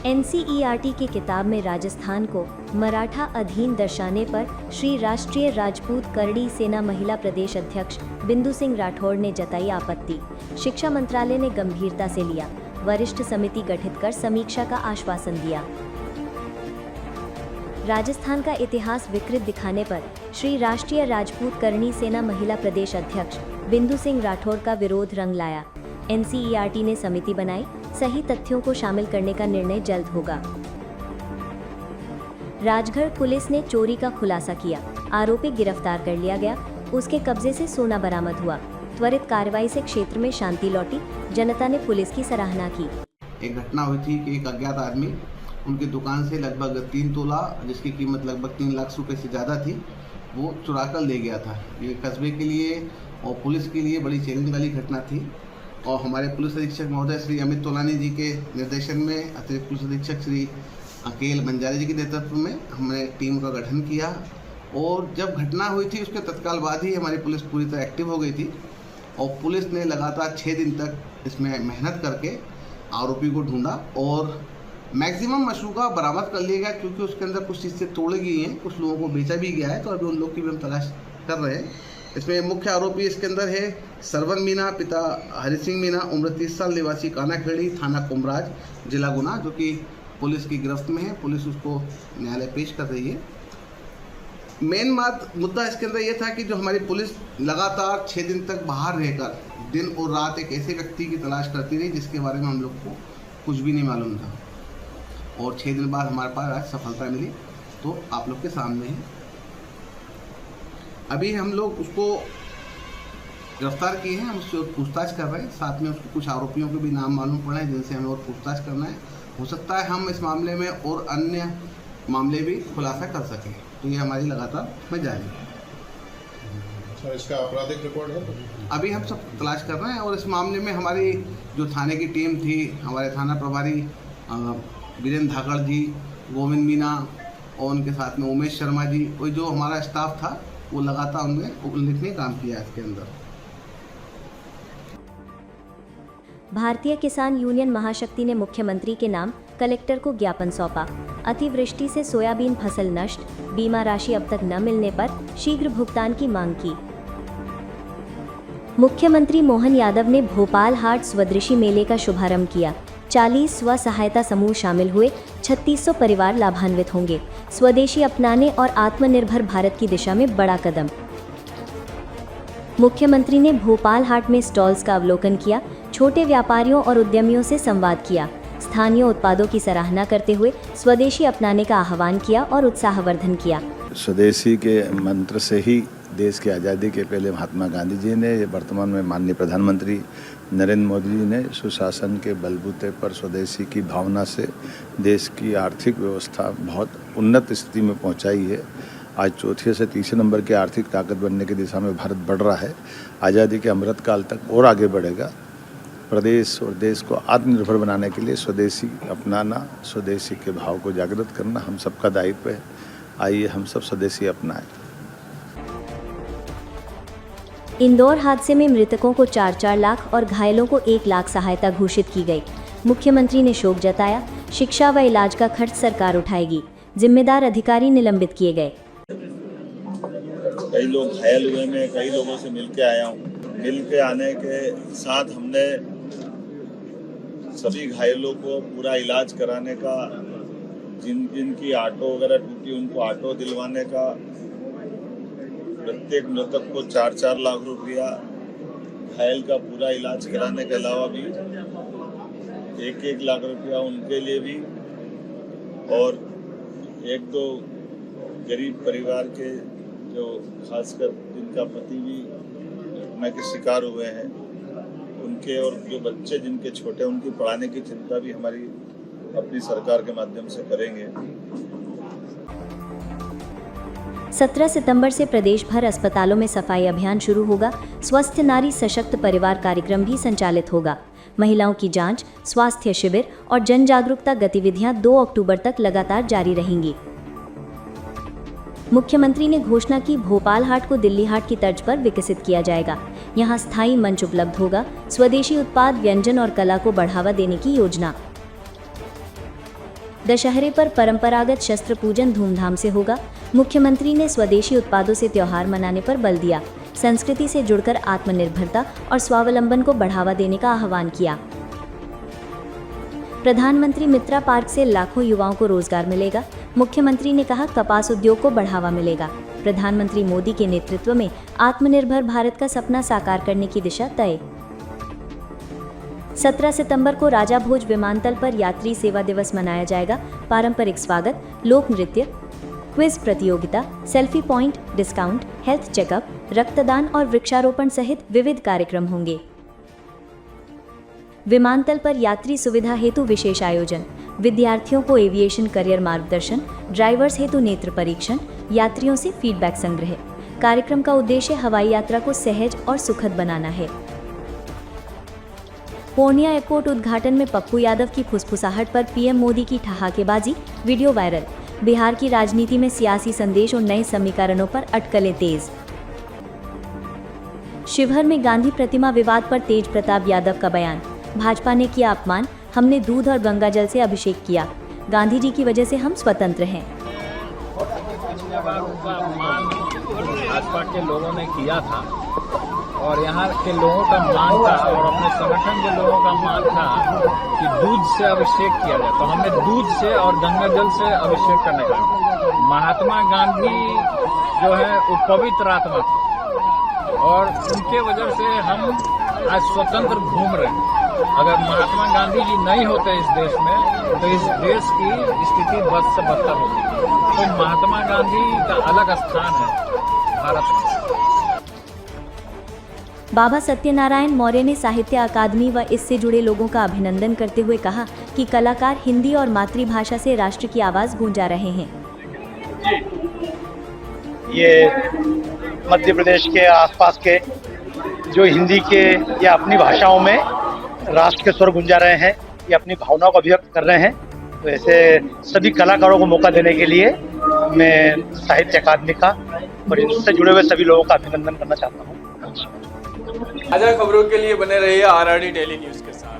NCERT की किताब में राजस्थान को मराठा अधीन दर्शाने पर श्री राष्ट्रीय राजपूत करणी सेना महिला प्रदेश अध्यक्ष बिंदु सिंह राठौड़ ने जताई आपत्ति। शिक्षा मंत्रालय ने गंभीरता से लिया, वरिष्ठ समिति गठित कर समीक्षा का आश्वासन दिया। राजस्थान का इतिहास विकृत दिखाने पर श्री राष्ट्रीय राजपूत करणी सेना महिला प्रदेश अध्यक्ष बिंदु सिंह राठौड़ का विरोध रंग लाया। एनसीईआरटी ने समिति बनाई, सही तथ्यों को शामिल करने का निर्णय जल्द होगा। राजगढ़ पुलिस ने चोरी का खुलासा किया, आरोपी गिरफ्तार कर लिया गया, उसके कब्जे से सोना बरामद हुआ। त्वरित कार्रवाई से क्षेत्र में शांति लौटी, जनता ने पुलिस की सराहना की। एक घटना हुई थी कि एक अज्ञात आदमी उनकी दुकान से लगभग 3 तोला, जिसकी कीमत लगभग 3 लाख रुपए से ज़्यादा थी, वो चुरा कर ले गया था। ये कस्बे के लिए और पुलिस के लिए बड़ी चैलेंज वाली घटना थी और हमारे पुलिस अधीक्षक महोदय श्री अमित तोलानी जी के निर्देशन में अतिरिक्त पुलिस अधीक्षक श्री अकेल बंजारे जी के नेतृत्व में हमने टीम का गठन किया और जब घटना हुई थी उसके तत्काल बाद ही हमारी पुलिस पूरी तरह एक्टिव हो गई थी और पुलिस ने लगातार 6 दिन तक इसमें मेहनत करके आरोपी को ढूंढा और मैक्सिमम मशरूका बरामद कर लिया गया, क्योंकि उसके अंदर कुछ चीज़ें तोड़ी गई हैं, कुछ लोगों को बेचा भी गया है, तो अभी उन लोग की भी हम तलाश कर रहे हैं। इसमें मुख्य आरोपी इसके अंदर है सरवन मीना, पिता हरि सिंह मीना, उम्र 30 साल, निवासी कानाखेड़ी, थाना कुमराज, जिला गुना, जो कि पुलिस की गिरफ्त में है। पुलिस उसको न्यायालय पेश कर रही है। मेन मुद्दा इसके अंदर ये था कि जो हमारी पुलिस लगातार 6 दिन तक बाहर रहकर दिन और रात एक ऐसे व्यक्ति की तलाश करती रही जिसके बारे में हम लोग को कुछ भी नहीं मालूम था और 6 दिन बाद हमारे पास आज सफलता मिली, तो आप लोग के सामने है। अभी हम लोग उसको गिरफ्तार किए हैं, हम उससे पूछताछ कर रहे हैं, साथ में उसको कुछ आरोपियों के भी नाम मालूम पड़े हैं जिनसे हमें और पूछताछ करना है। हो सकता है हम इस मामले में और अन्य मामले भी खुलासा कर सकें, तो ये हमारी लगातार में जारी है। इसका आपराधिक रिकॉर्ड है अभी हम सब तलाश कर रहे हैं और इस मामले में हमारी जो थाने की टीम थी, हमारे थाना प्रभारी वीरेंद्र धाकड़ जी, गोविंद मीना और उनके साथ में उमेश शर्मा जी, वो जो हमारा स्टाफ था वो लगातार उनने उल्लेखनीय काम किया इसके अंदर। भारतीय किसान यूनियन महाशक्ति ने मुख्यमंत्री के नाम कलेक्टर को ज्ञापन सौंपा। अतिवृष्टि से सोयाबीन फसल नष्ट, बीमा राशि अब तक न मिलने पर शीघ्र भुगतान की मांग की। मुख्यमंत्री मोहन यादव ने भोपाल हाट स्वदेशी मेले का शुभारंभ किया। 40 स्व सहायता समूह शामिल हुए, 3600 परिवार लाभान्वित होंगे। स्वदेशी अपनाने और आत्मनिर्भर भारत की दिशा में बड़ा कदम। मुख्यमंत्री ने भोपाल हाट में स्टॉल्स का अवलोकन किया, छोटे व्यापारियों और उद्यमियों से संवाद किया। स्थानीय उत्पादों की सराहना करते हुए स्वदेशी अपनाने का आह्वान किया और उत्साहवर्धन किया। स्वदेशी के मंत्र से ही देश की आज़ादी के पहले महात्मा गांधी जी ने, वर्तमान में माननीय प्रधानमंत्री नरेंद्र मोदी जी ने सुशासन के बलबूते पर स्वदेशी की भावना से देश की आर्थिक व्यवस्था बहुत उन्नत स्थिति में पहुंचाई है। आज चौथे से तीसरे नंबर की आर्थिक ताकत बनने की दिशा में भारत बढ़ रहा है। आज़ादी के अमृत काल तक और आगे बढ़ेगा। प्रदेश और देश को आत्मनिर्भर बनाने के लिए स्वदेशी अपनाना, स्वदेशी के भाव को जागृत करना हम सबका दायित्व है। आइए हम सब स्वदेशी अपनाएं। इंदौर हादसे में मृतकों को 4-4 लाख और घायलों को 1 लाख सहायता घोषित की गई। मुख्यमंत्री ने शोक जताया, शिक्षा व इलाज का खर्च सरकार उठाएगी। जिम्मेदार अधिकारी निलंबित किए गए। कई लोग घायल हुए, मैं कई लोगों से मिल के आया हूँ। मिल के आने के साथ हमने सभी घायलों को पूरा इलाज कराने का, जिनकी ऑटो वगैरह टूटी उनको ऑटो दिलवाने का, प्रत्येक मृतक को 4-4 लाख रुपया, घायल का पूरा इलाज कराने के अलावा भी 1-1 लाख रुपया उनके लिए भी, और 1-2 गरीब परिवार के जो खासकर जिनका पति भी घटना के शिकार हुए हैं उनके, और जो बच्चे जिनके छोटे उनकी पढ़ाने की चिंता भी हमारी अपनी सरकार के माध्यम से करेंगे। 17 सितंबर से प्रदेश भर अस्पतालों में सफाई अभियान शुरू होगा। स्वस्थ नारी सशक्त परिवार कार्यक्रम भी संचालित होगा। महिलाओं की जांच, स्वास्थ्य शिविर और जन जागरूकता गतिविधियां 2 अक्टूबर तक लगातार जारी रहेंगी। मुख्यमंत्री ने घोषणा की, भोपाल हाट को दिल्ली हाट की तर्ज पर विकसित किया जाएगा। यहां स्थायी मंच उपलब्ध होगा। स्वदेशी उत्पाद, व्यंजन और कला को बढ़ावा देने की योजना। दशहरे पर परंपरागत शस्त्र पूजन धूमधाम से होगा। मुख्यमंत्री ने स्वदेशी उत्पादों से त्योहार मनाने पर बल दिया। संस्कृति से जुड़कर आत्मनिर्भरता और स्वावलंबन को बढ़ावा देने का आह्वान किया। प्रधानमंत्री मित्रा पार्क से लाखों युवाओं को रोजगार मिलेगा। मुख्यमंत्री ने कहा, कपास उद्योग को बढ़ावा मिलेगा। प्रधानमंत्री मोदी के नेतृत्व में आत्मनिर्भर भारत का सपना साकार करने की दिशा तय। 17 सितंबर को राजा भोज विमानतल पर यात्री सेवा दिवस मनाया जाएगा। पारंपरिक स्वागत, लोक नृत्य, क्विज प्रतियोगिता, selfie point, discount, health checkup, रक्तदान और वृक्षारोपण सहित विविध कार्यक्रम होंगे। विमानतल पर यात्री सुविधा हेतु विशेष आयोजन, विद्यार्थियों को एविएशन करियर मार्गदर्शन, ड्राइवर्स हेतु नेत्र परीक्षण, यात्रियों से फीडबैक संग्रह। कार्यक्रम का उद्देश्य हवाई यात्रा को सहज और सुखद बनाना है। पूर्णिया एयरपोर्ट उद्घाटन में पप्पू यादव की फुसफुसाहट पर पीएम मोदी की ठहाकेबाजी, वीडियो वायरल। बिहार की राजनीति में सियासी संदेश और नए समीकरणों पर अटकलें तेज। शिवहर में गांधी प्रतिमा विवाद पर तेज प्रताप यादव का बयान, भाजपा ने किया अपमान, हमने दूध और गंगा जल से अभिषेक किया, गांधी जी की वजह से हम स्वतंत्र हैं। भाजपा के लोगों ने किया था और यहाँ के लोगों का मांग था और अपने संगठन के लोगों का मांग था कि दूध से अभिषेक किया जाए, तो हमने दूध से और गंगा जल से अभिषेक करने का। महात्मा गांधी जो है वो पवित्र आत्मा थे और उनके वजह से हम आज स्वतंत्र घूम रहे हैं। अगर महात्मा गांधी जी नहीं होते इस देश में तो इस देश की स्थिति बद से बदतर होती। तो महात्मा गांधी का अलग स्थान है भारत में। बाबा सत्यनारायण मौर्य ने साहित्य अकादमी व इससे जुड़े लोगों का अभिनंदन करते हुए कहा कि कलाकार हिंदी और मातृभाषा से राष्ट्र की आवाज गूंजा रहे हैं। ये मध्य प्रदेश के आसपास के जो हिंदी के या अपनी भाषाओं में राष्ट्र के स्वर गुंजा रहे हैं, ये अपनी भावनाओं को अभिव्यक्त कर रहे हैं। तो ऐसे सभी कलाकारों को मौका देने के लिए मैं साहित्य अकादमी का और इनसे जुड़े हुए सभी लोगों का अभिनंदन करना चाहता हूँ। ताजा खबरों के लिए बने रहिए आरआरडी डेली न्यूज़ के साथ।